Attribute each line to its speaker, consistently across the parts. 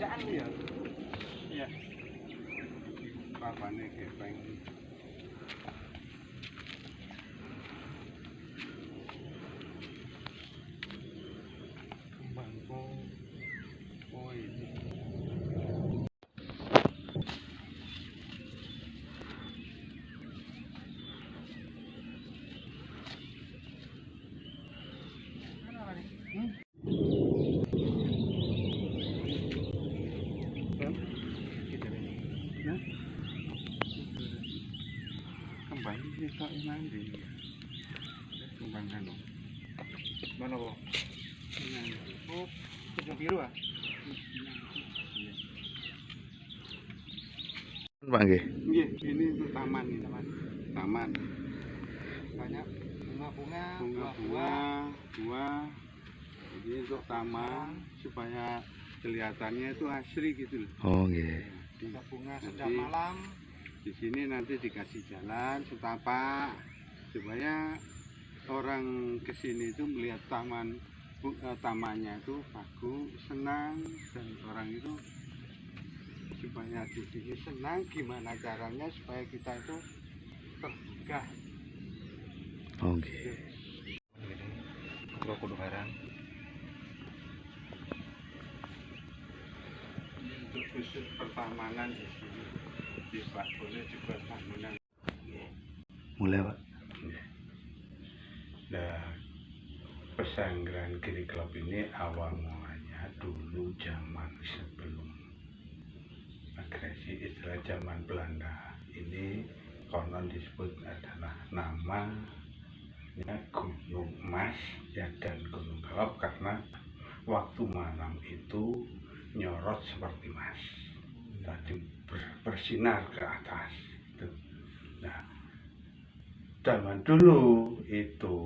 Speaker 1: kerajaan ya.
Speaker 2: Iya. Papane gepeng. Kembangku. Oh ini. Kembang ini kok nanti kembang anu
Speaker 1: Mana kok?
Speaker 2: ini
Speaker 1: Oh, kejung biru ah.
Speaker 3: Bang nggih.
Speaker 2: iya ini untuk taman ini taman
Speaker 1: Banyak bunga-bunga,
Speaker 2: bunga-bunga buah jadi untuk taman supaya kelihatannya itu asri gitu loh.
Speaker 3: Oh nggih.
Speaker 1: bunga, bunga
Speaker 2: Nanti-
Speaker 1: sedang malam.
Speaker 2: Di sini nanti dikasih jalan setapak supaya orang kesini itu melihat tamannya itu bagus, senang, dan orang itu supaya di sini senang. Gimana caranya supaya kita itu tergugah.
Speaker 3: Oh nggih.
Speaker 1: Kalau kudu barang.
Speaker 2: Untuk khusus pertamanan di sini tidak boleh dibuat bangunan.
Speaker 3: Mulai, Pak.
Speaker 2: Nah, pesanggrahan Giri Club ini awal mulanya dulu zaman sebelum agresi, istilah zaman Belanda ini konon disebut adalah namanya Gunung Emas ya, dan Gunung Galap karena waktu malam itu nyorot seperti emas, tadi bersinar ke atas. Nah, zaman dulu itu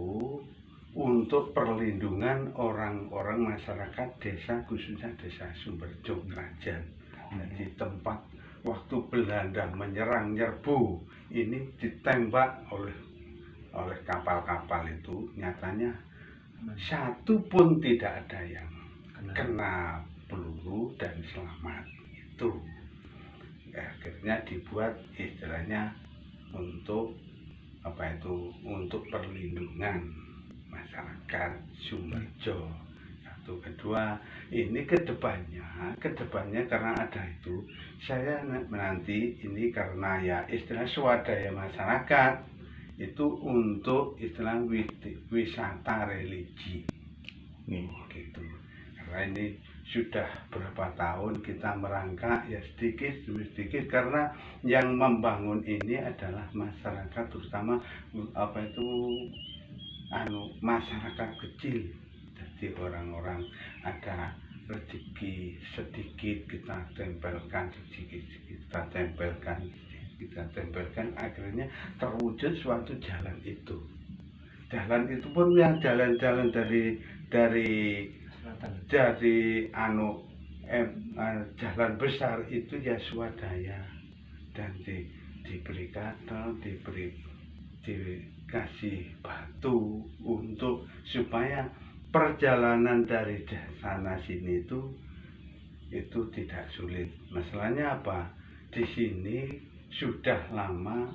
Speaker 2: untuk perlindungan orang-orang masyarakat desa, khususnya desa Sumberjo Krajan. Jadi tempat waktu Belanda nyerbu ini ditembak oleh kapal-kapal itu, nyatanya satu pun tidak ada yang kena peluru dan selamat. Itu akhirnya dibuat istilahnya untuk untuk perlindungan masyarakat Sumberjo. Satu, kedua, ini kedepannya karena ada itu, saya menanti ini karena ya istilah swadaya masyarakat itu untuk istilah wisata religi gitu. Karena ini sudah berapa tahun kita merangkak ya sedikit demi sedikit, karena yang membangun ini adalah masyarakat, terutama masyarakat kecil. Jadi orang-orang ada rezeki sedikit kita tempelkan, akhirnya terwujud suatu jalan itu. Jalan itu pun yang jalan-jalan dari jalan besar itu ya swadaya, dan dikasih batu untuk supaya perjalanan dari sana sini itu tidak sulit. Masalahnya apa? Di sini sudah lama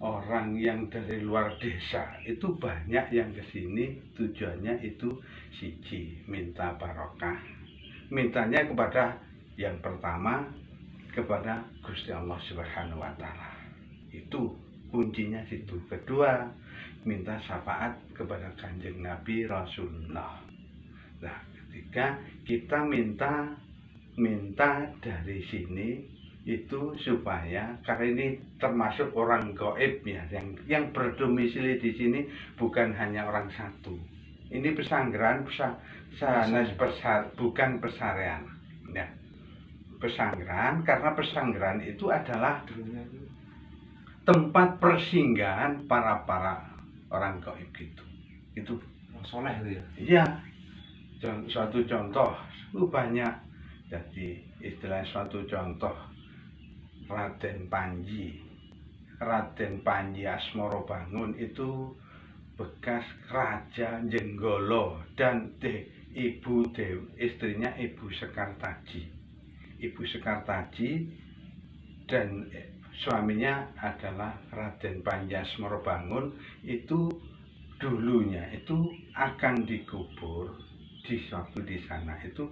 Speaker 2: orang yang dari luar desa itu banyak yang ke sini, tujuannya itu siji, minta barokah. Mintanya kepada yang pertama kepada Gusti Allah Subhanahu wa taala. Itu kuncinya situ. Kedua, minta syafaat kepada Kanjeng Nabi Rasulullah. Nah, ketika kita minta dari sini itu supaya, karena ini termasuk orang gaib ya, yang berdomisili di sini bukan hanya orang satu. Ini pesanggrahan bukan pesarean ya. Pesanggrahan, karena pesanggrahan itu adalah tempat persinggahan para orang gaib gitu. Itu
Speaker 1: Soleh itu ya.
Speaker 2: iya. Suatu contoh itu banyak. Jadi istilah suatu contoh, Raden Panji Asmorobangun itu bekas Raja Jenggolo dan istrinya Ibu Sekartaji. Ibu Sekartaji dan suaminya adalah Raden Panjas Morobangun. Itu dulunya itu akan dikubur di suatu di sana, itu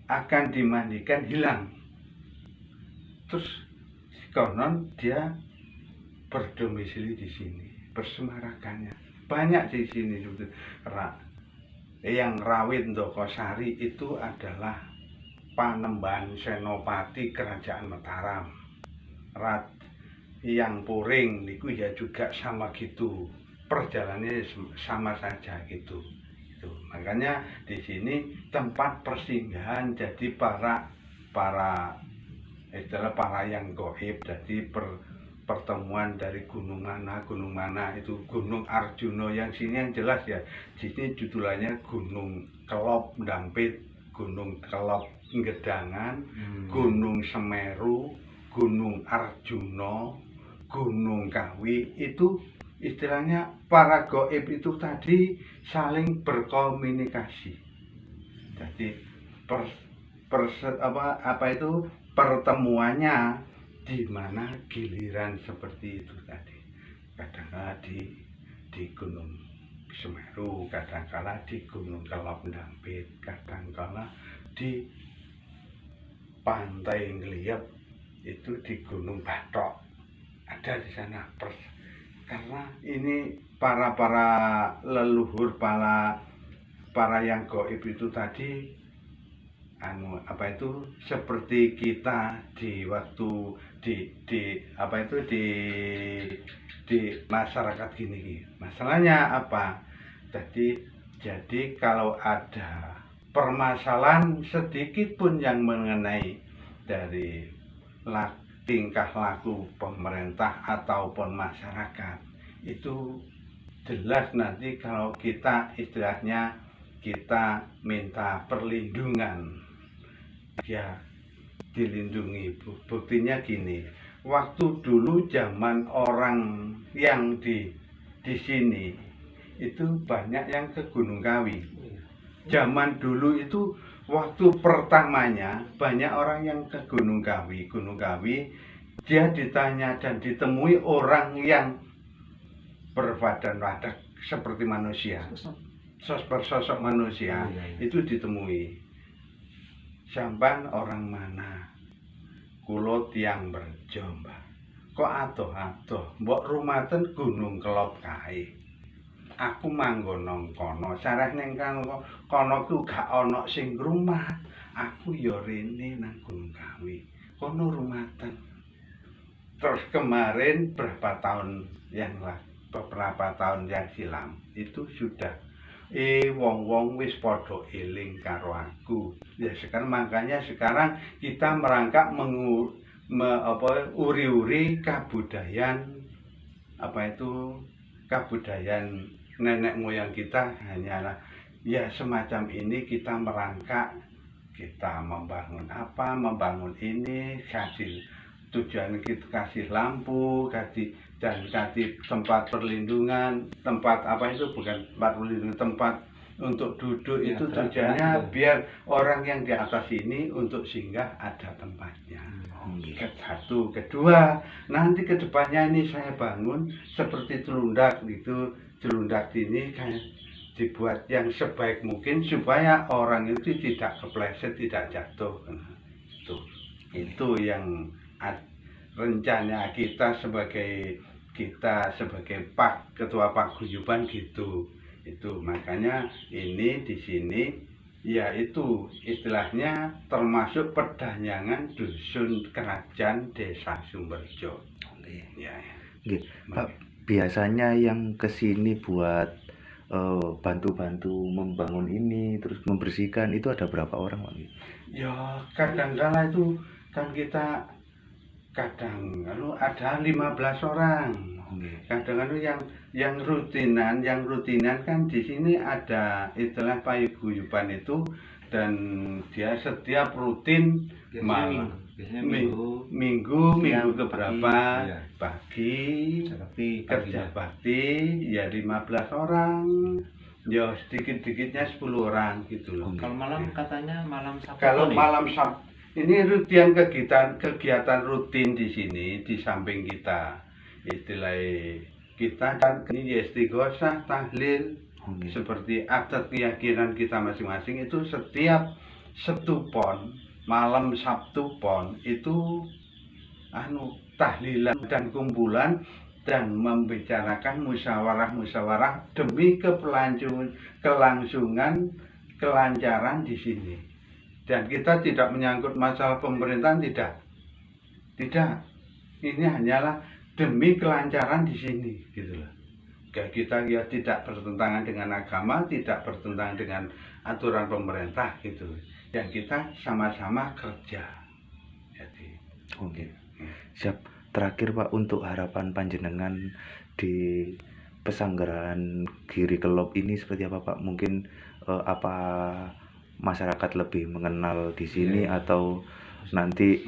Speaker 2: akan dimandikan hilang. Terus konon dia berdomisili di sini, bersemarakannya banyak di sini. Yang Rawit Ndokosari itu adalah Panembahan Senopati Kerajaan Mataram. Yang Puring niku ya juga sama gitu, perjalanannya sama saja gitu. Makanya di sini tempat persinggahan jadi para yang goib, jadi pertemuan dari gunung mana itu Gunung Arjuna. Yang sini yang jelas ya, di sini judulnya Gunung Kelop Ndampit, Gunung Kelop Gedangan, Gunung Semeru, Gunung Arjuna, Gunung Kawi. Itu istilahnya para goib itu tadi saling berkomunikasi. Jadi pertemuannya di mana giliran seperti itu tadi. Kadang-kala di Gunung Semeru, kadang-kala di Gunung Kelop Ndampit, kadang-kala di Pantai Ngliep, itu di Gunung Batok. Ada di sana. Karena ini para leluhur, para yang goib itu tadi seperti kita di waktu di masyarakat gini. Masalahnya apa? Jadi kalau ada permasalahan sedikit pun yang mengenai dari tingkah laku pemerintah ataupun masyarakat, itu jelas nanti kalau kita istilahnya kita minta perlindungan, ya dilindungi. Buktinya gini, waktu dulu zaman orang yang di sini itu banyak yang ke Gunung Kawi. Zaman dulu itu waktu pertamanya banyak orang yang ke Gunung Kawi. Gunung Kawi dia ditanya dan ditemui orang yang berbadan wadak seperti manusia, bersosok manusia. Itu ditemui. Sampan orang mana? Kulo Tiang Berjo, Mbah. Kok adoh-adoh mbok rumaten Gunung Kelop kae. Aku manggon nang kono, sareh ning kono ku gak ana sing rumah. Aku ya rene nang Gunung Kawi. Kono rumaten. Terus kemarin beberapa tahun yang silam itu sudah wong-wong wis padha eling karo aku. Ya sekarang makanya sekarang kita merangkak uri-uri kabudayan kabudayan nenek moyang kita. Hanyalah ya semacam ini kita merangkak, kita membangun ini, kasih tujuan kita kasih lampu, kasih tempat perlindungan, tempat bukan tempat perlindungan, tempat untuk duduk ya, itu tujuannya biar orang yang di atas ini untuk singgah ada tempatnya. Satu, kedua, nanti kedepannya ini saya bangun seperti telundak gitu. Telundak ini kayak dibuat yang sebaik mungkin supaya orang itu tidak kepleset, tidak jatuh. Itu yang rencana kita sebagai ketua paguyuban gitu. Itu makanya ini di sini yaitu istilahnya termasuk perdanyangan dusun kerajaan desa Sumberjo. Ya.
Speaker 3: Pak, biasanya yang kesini buat bantu-bantu membangun ini terus membersihkan itu ada berapa orang, Pak?
Speaker 2: Ya kadang-kala itu kan kita ada 15 orang. Kadang-kadang yang rutinan kan di sini ada istilah paguyuban itu, dan dia setiap rutin malam minggu keberapa pagi kerja bakti ya 15 orang, ya sedikit-sedikitnya 10 orang gitu loh.
Speaker 1: Kalau malam katanya malam Sabtu.
Speaker 2: Kalau Ini kegiatan rutin di sini, di samping kita istilahnya kita kan ini istighosah, tahlil, seperti adat keyakinan kita masing-masing itu setiap Setu Pon, malam Sabtu Pon itu tahlilan dan kumpulan dan membicarakan musyawarah demi kelangsungan kelancaran di sini. Dan kita tidak menyangkut masalah pemerintahan, tidak. Ini hanyalah demi kelancaran di sini, gitu loh. Kita ya tidak bertentangan dengan agama, tidak bertentangan dengan aturan pemerintah, gitu. Yang kita sama-sama kerja. Jadi,
Speaker 3: Oke. Siap. Terakhir Pak, untuk harapan panjenengan di Pesanggerahan Giri Kelop ini seperti apa Pak? Mungkin apa masyarakat lebih mengenal di sini atau nanti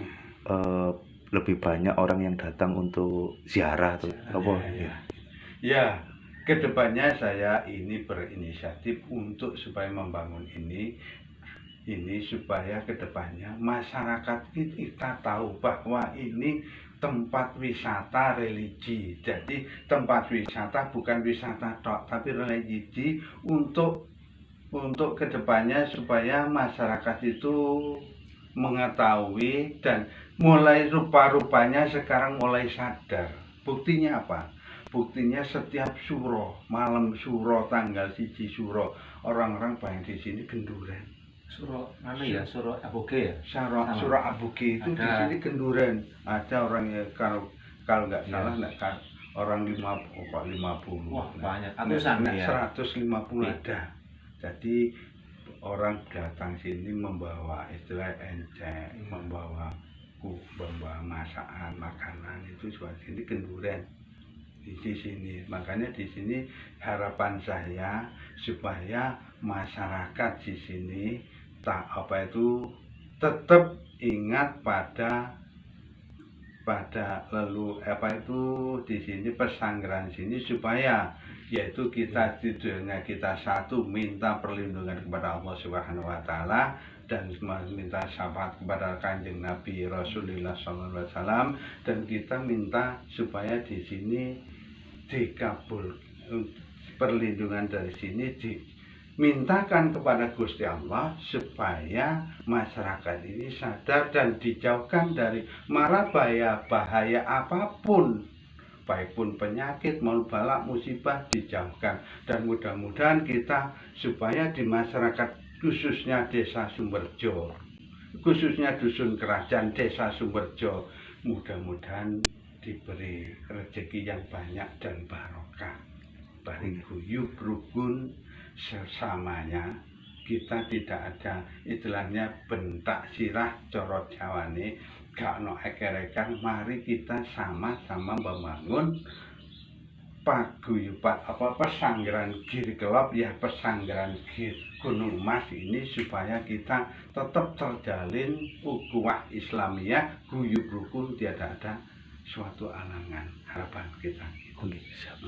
Speaker 3: lebih banyak orang yang datang untuk ziarah atau apa?
Speaker 2: Ya, kedepannya saya ini berinisiatif untuk supaya membangun ini supaya kedepannya masyarakat kita tahu bahwa ini tempat wisata religi. Jadi tempat wisata bukan wisata tok, tapi religi untuk kedepannya supaya masyarakat itu mengetahui dan mulai rupa-rupanya sekarang mulai sadar. Buktinya apa? Buktinya setiap suro, malam suro, tanggal 1 suro, orang-orang banyak di sini genduren.
Speaker 1: Suro mana ya? Suro Aboge ya?
Speaker 2: Suro Aboge itu di sini genduren. Ada orang yang kalau nggak salah orang 50.
Speaker 1: Wah, banyak. Atusan ya.
Speaker 2: 150 ada. Jadi orang datang sini membawa istilah encek, membawa masakan, makanan itu juga sini genduren di sini. Makanya di sini harapan saya supaya masyarakat di sini tetap ingat pada di sini Pesanggerahan sini supaya yaitu kita tidurnya kita satu minta perlindungan kepada Allah Subhanahu wa taala dan minta syafaat kepada Kanjeng Nabi Rasulullah SAW dan kita minta supaya di sini dikabul perlindungan dari sini mintakan kepada Gusti Allah supaya masyarakat ini sadar dan dijauhkan dari mara bahaya apapun, baik pun penyakit maupun balak musibah dijauhkan. Dan mudah-mudahan kita supaya di masyarakat khususnya Desa Sumberjo, khususnya Dusun Kerajaan Desa Sumberjo, mudah-mudahan diberi rezeki yang banyak dan barokah, bareng guyub rukun sesamanya. Kita tidak ada istilahnya bentak sirah coro Jawane, gak ono eker-eker. Mari kita sama-sama membangun Pesanggerahan Giri Kelop ya, Pesanggerahan Gunung Mas ini supaya kita tetap terjalin ukhuwah Islamiyah, guyub rukun, tidak ada suatu alangan. Harapan kita.
Speaker 3: Oke, siap.